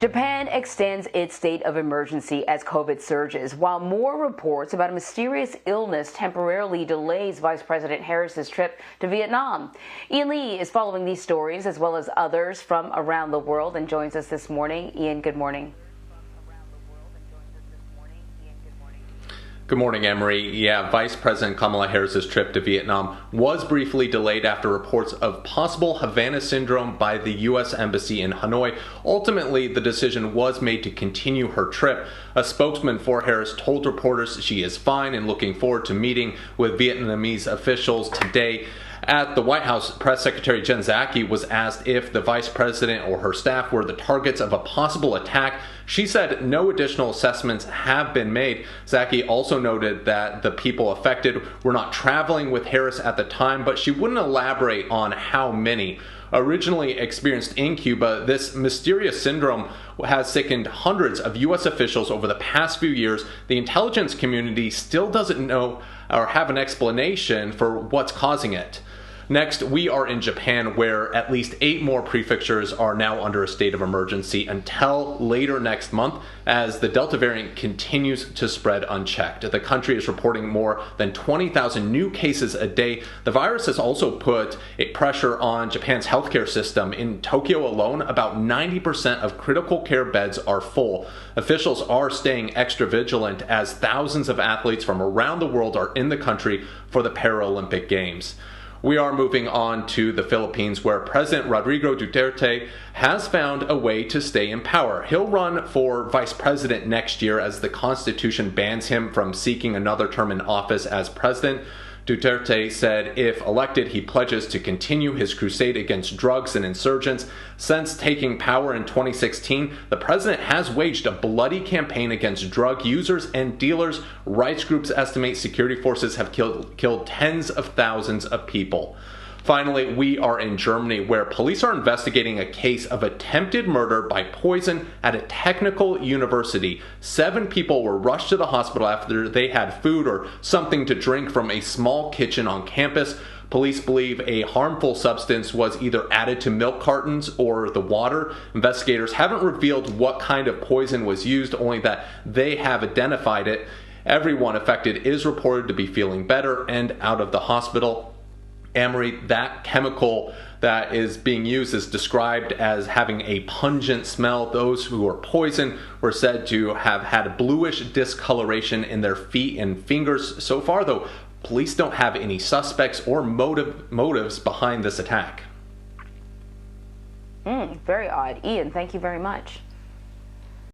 Japan extends its state of emergency as COVID surges, while more reports about a mysterious illness temporarily delays Vice President Harris's trip to Vietnam. Ian Lee is following these stories as well as others from around the world and joins us this morning. Ian, good morning. Good morning, Emery. Yeah, Vice President Kamala Harris's trip to Vietnam was briefly delayed after reports of possible Havana syndrome by the U.S. Embassy in Hanoi. Ultimately, the decision was made to continue her trip. A spokesman for Harris told reporters she is fine and looking forward to meeting with Vietnamese officials today. At the White House, Press Secretary Jen Psaki was asked if the vice president or her staff were the targets of a possible attack. She said no additional assessments have been made. Psaki also noted that the people affected were not traveling with Harris at the time, but she wouldn't elaborate on how many. Originally experienced in Cuba, this mysterious syndrome has sickened hundreds of U.S. officials over the past few years. The intelligence community still doesn't know or have an explanation for what's causing it. Next, we are in Japan, where at least 8 more prefectures are now under a state of emergency until later next month as the Delta variant continues to spread unchecked. The country is reporting more than 20,000 new cases a day. The virus has also put a pressure on Japan's healthcare system. In Tokyo alone, about 90% of critical care beds are full. Officials are staying extra vigilant as thousands of athletes from around the world are in the country for the Paralympic Games. We are moving on to the Philippines, where President Rodrigo Duterte has found a way to stay in power. He'll run for vice president next year as the Constitution bans him from seeking another term in office as president. Duterte said if elected, he pledges to continue his crusade against drugs and insurgents. Since taking power in 2016, the president has waged a bloody campaign against drug users and dealers. Rights groups estimate security forces have killed tens of thousands of people. Finally, we are in Germany, where police are investigating a case of attempted murder by poison at a technical university. 7 people were rushed to the hospital after they had food or something to drink from a small kitchen on campus. Police believe a harmful substance was either added to milk cartons or the water. Investigators haven't revealed what kind of poison was used, only that they have identified it. Everyone affected is reported to be feeling better and out of the hospital. Amory, that chemical that is being used is described as having a pungent smell. Those who were poisoned were said to have had bluish discoloration in their feet and fingers. So far, though, police don't have any suspects or motives behind this attack. Very odd. Ian, thank you very much.